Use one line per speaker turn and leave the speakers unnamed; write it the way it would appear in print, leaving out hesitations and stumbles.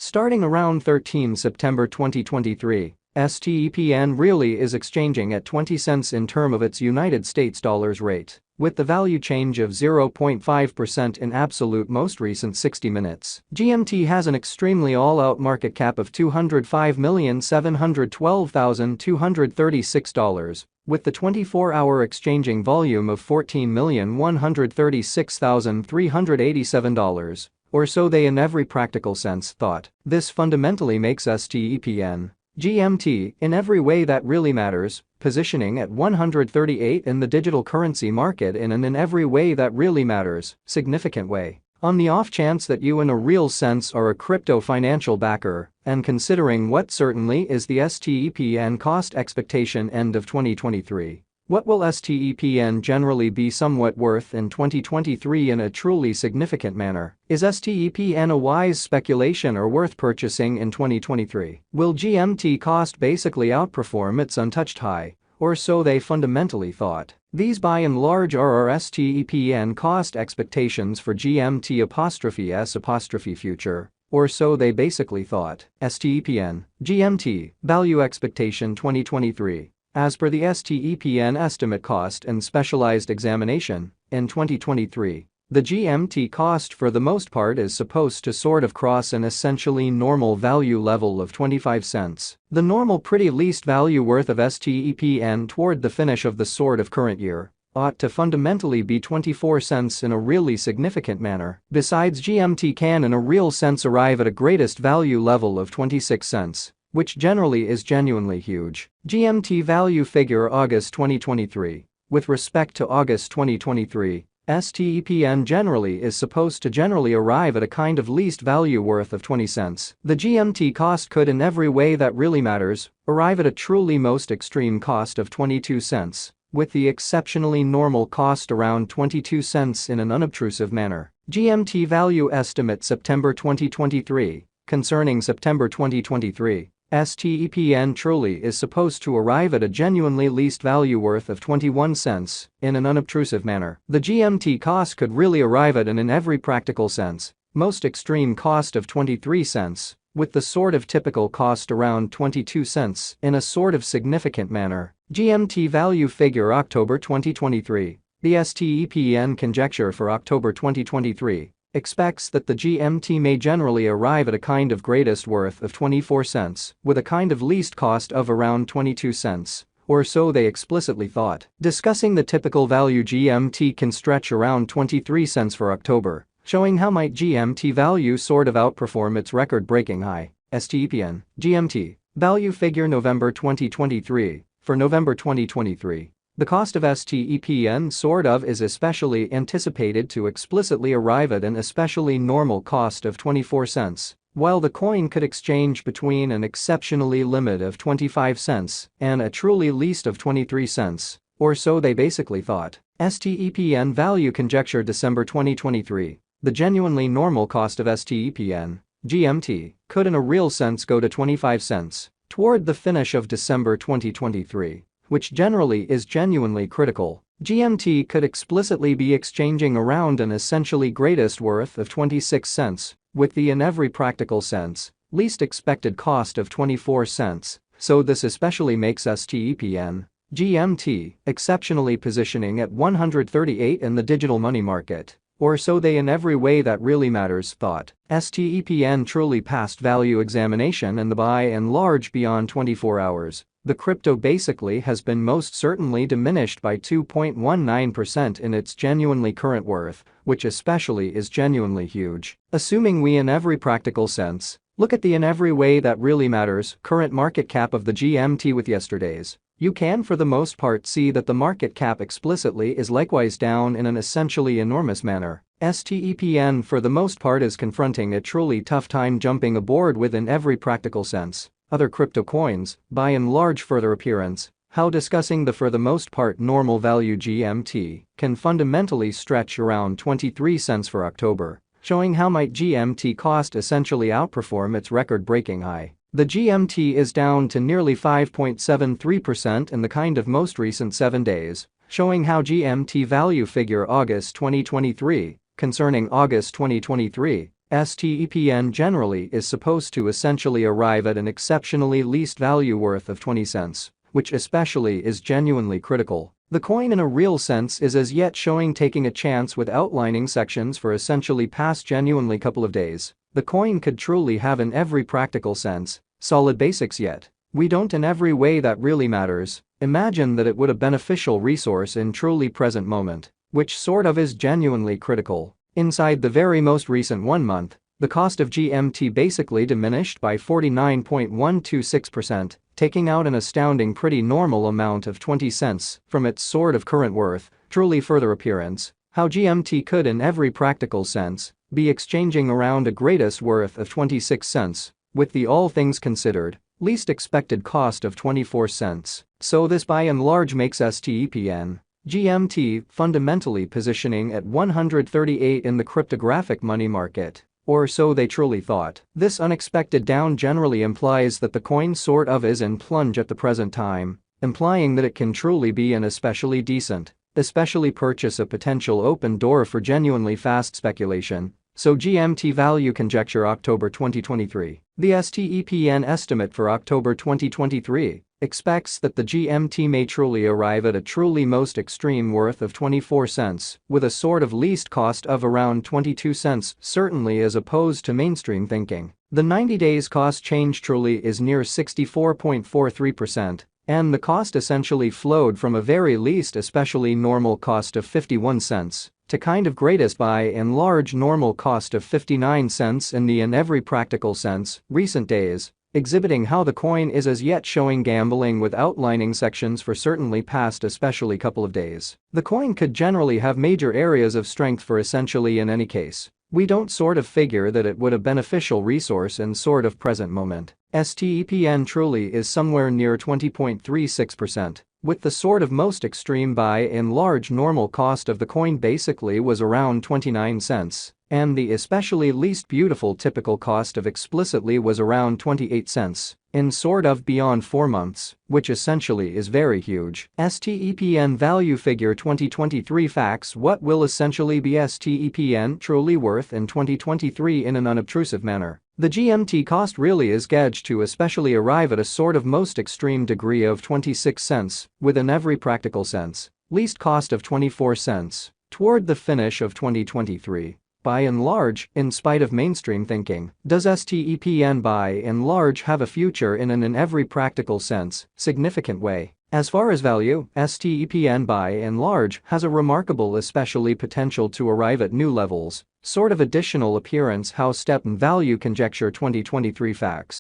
Starting around 13 September 2023, STEPN really is exchanging at 20 cents in term of its United States dollars rate, with the value change of 0.5% in absolute most recent 60 minutes. GMT has an extremely all-out market cap of $205,712,236, with the 24-hour exchanging volume of $14,136,387. Or so they in every practical sense thought. This fundamentally makes STEPN GMT, in every way that really matters, positioning at 138 in the digital currency market in every way that really matters, significant way. On the off chance that you in a real sense are a crypto financial backer, and considering what certainly is the STEPN cost expectation end of 2023. What will STEPN generally be somewhat worth in 2023 in a truly significant manner? Is STEPN a wise speculation or worth purchasing in 2023? Will GMT cost basically outperform its untouched high? Or so they fundamentally thought. These by and large are our STEPN cost expectations for GMT'(S) future. Or so they basically thought. STEPN GMT value expectation 2023. As per the STEPN estimate cost and specialized examination, in 2023, the GMT cost for the most part is supposed to sort of cross an essentially normal value level of 25 cents. The normal pretty least value worth of STEPN toward the finish of the sort of current year ought to fundamentally be 24 cents in a really significant manner. Besides, GMT can in a real sense arrive at a greatest value level of 26 cents. Which generally is genuinely huge. GMT value figure August 2023. With respect to August 2023, STEPN generally is supposed to generally arrive at a kind of least value worth of 20 cents. The GMT cost could in every way that really matters, arrive at a truly most extreme cost of 22 cents, with the exceptionally normal cost around 22 cents in an unobtrusive manner. GMT value estimate September 2023. Concerning September 2023. STEPN truly is supposed to arrive at a genuinely least value worth of 21 cents in an unobtrusive manner. The GMT cost could really arrive at an in every practical sense, most extreme cost of 23 cents, with the sort of typical cost around 22 cents in a sort of significant manner. GMT value figure October 2023. The STEPN conjecture for October 2023. Expects that the GMT may generally arrive at a kind of greatest worth of 24 cents, with a kind of least cost of around 22 cents, or so they explicitly thought. Discussing the typical value GMT can stretch around 23 cents for October, showing how might GMT value sort of outperform its record-breaking high. STEPN GMT value figure November 2023. For November 2023. The cost of STEPN sort of is especially anticipated to explicitly arrive at an especially normal cost of 24 cents, while the coin could exchange between an exceptionally limit of 25 cents and a truly least of 23 cents, or so they basically thought. STEPN value conjecture December 2023. The genuinely normal cost of STEPN GMT could in a real sense go to 25 cents toward the finish of December 2023. Which generally is genuinely critical. GMT could explicitly be exchanging around an essentially greatest worth of 26 cents, with the in every practical sense, least expected cost of 24 cents, so this especially makes STEPN GMT exceptionally positioning at 138 in the digital money market. Or so they in every way that really matters thought. STEPN truly passed value examination and the by and large beyond 24 hours. The crypto basically has been most certainly diminished by 2.19% in its genuinely current worth, which especially is genuinely huge. Assuming we in every practical sense, look at the in every way that really matters current market cap of the GMT with yesterday's. You can for the most part see that the market cap explicitly is likewise down in an essentially enormous manner. STEPN for the most part is confronting a truly tough time jumping aboard within every practical sense. Other crypto coins, by and large further appearance, how discussing the for the most part normal value GMT can fundamentally stretch around 23 cents for October, showing how might GMT cost essentially outperform its record-breaking high. The GMT is down to nearly 5.73% in the kind of most recent 7 days, showing how GMT value figure August 2023. Concerning August 2023, STEPN generally is supposed to essentially arrive at an exceptionally least value worth of 20 cents, which especially is genuinely critical. The coin in a real sense is as yet showing taking a chance with outlining sections for essentially past genuinely couple of days. The coin could truly have in every practical sense solid basics yet. We don't in every way that really matters. Imagine that it would a beneficial resource in truly present moment, which sort of is genuinely critical. Inside the very most recent 1 month, the cost of GMT basically diminished by 49.126%, taking out an astounding pretty normal amount of 20 cents from its sort of current worth. Truly further appearance how GMT could in every practical sense be exchanging around a greatest worth of 26 cents with the all things considered least expected cost of 24 cents. So this by and large makes STEPN GMT fundamentally positioning at 138 in the cryptographic money market. Or so they truly thought. This unexpected down generally implies that the coin sort of is in plunge at the present time, implying that it can truly be an especially decent, especially purchase a potential open door for genuinely fast speculation. So GMT value conjecture October 2023. The STEPN estimate for October 2023 expects that the GMT may truly arrive at a truly most extreme worth of 24 cents, with a sort of least cost of around 22 cents, certainly as opposed to mainstream thinking. The 90 days cost change truly is near 64.43%, and the cost essentially flowed from a very least especially normal cost of 51 cents to kind of greatest by and large normal cost of 59 cents in the in every practical sense recent days, exhibiting how the coin is as yet showing gambling with outlining sections for certainly past especially couple of days. The coin could generally have major areas of strength for essentially in any case. We don't sort of figure that it would a beneficial resource in sort of present moment. STEPN truly is somewhere near 20.36%. With the sort of most extreme by and large normal cost of the coin basically was around 29 cents, and the especially least beautiful typical cost of explicitly was around 28 cents, in sort of beyond 4 months, which essentially is very huge. STEPN value figure 2023 facts. What will essentially be STEPN truly worth in 2023 in an unobtrusive manner? The GMT cost really is gauged to especially arrive at a sort of most extreme degree of 26 cents, within every practical sense, least cost of 24 cents, toward the finish of 2023. By and large, in spite of mainstream thinking, does STEPN by and large have a future in an in every practical sense, significant way? As far as value, STEPN by and large has a remarkable especially potential to arrive at new levels, sort of additional appearance how Stepn value conjecture 2023 facts.